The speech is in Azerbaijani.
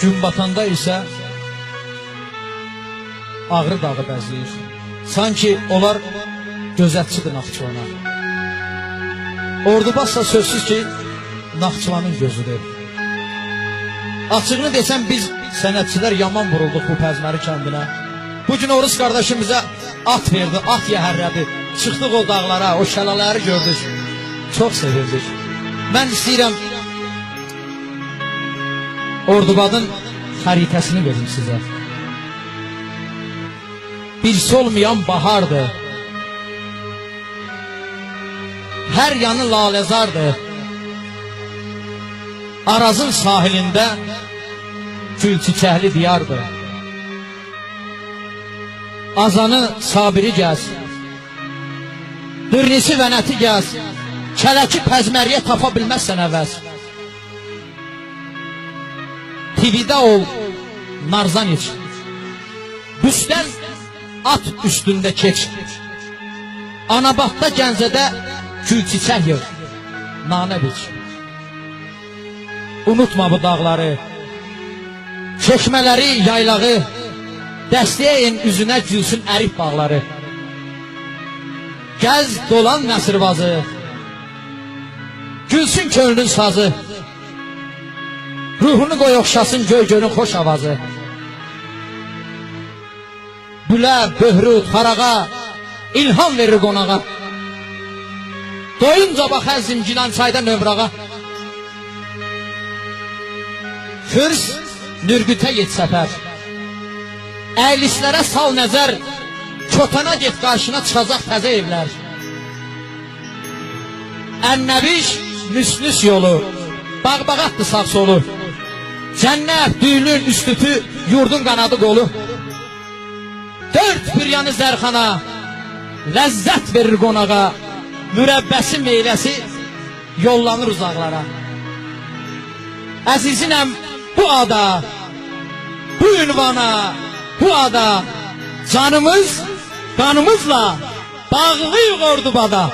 Gün batanda isə Ağrı dağı bəzləyir. Sanki onlar gözətçidir Naxçıvana. Ordubadsa sözsüz ki, Naxçıvanın gözüdür. Açığını desəm, biz sənətçilər yaman vurulduq bu Pəzməri kəndinə. Bugün Oruz qardaşım bizə at verdi, at yəhərlədi. Çıxdıq o dağlara, o şəlaləri gördük. Çox sevirdik. Mən istəyirəm Ordubadın xəritəsini verim sizə. Birisi olmayan bahardır. Hər yanı lalezardır. Arazın sahilində gül çiçəkli diyardır. Azanı Sabiri gəz, Dırnisi Vənəti gəz, Kələki Pəzməriyə tapa bilməzsən əvəz. Tividə ol, narzan iç, Büstən at üstündə keç, Anabadda Gəncədə gül çiçək yığ, nanə biç. Unutma bu dağları, çeşmələri, yaylağı, dəstəyin üzünə gülsün ərif bağları. Gəz dolan Nəsirvazı, gülsün könlün sazı, ruhunu qoy oxşasın göy-gölün xoş avazı. Bülə, böhrü, tarağa, ilham verir qonağa. Doyunca baxar Zimgilan çayda nömrağa. Fürs, Nürgütə get səfər, əylislərə sal nəzər, Kötana get qarşına çıxacaq təzə evlər. Ənəbiş, Müslüs yolu, Bağbağatdır sağ solu, Cənnət, düyünün üstütü, yurdun qanadı qolu. Dörd bir yanı zərxana, ləzzət verir qonağa, Mürəbbəsi meyləsi yollanır uzaqlara. Əzizinəm bu ada, bu ünvana, bu ada, canımız, qanımızla bağlıyıq Ordubada.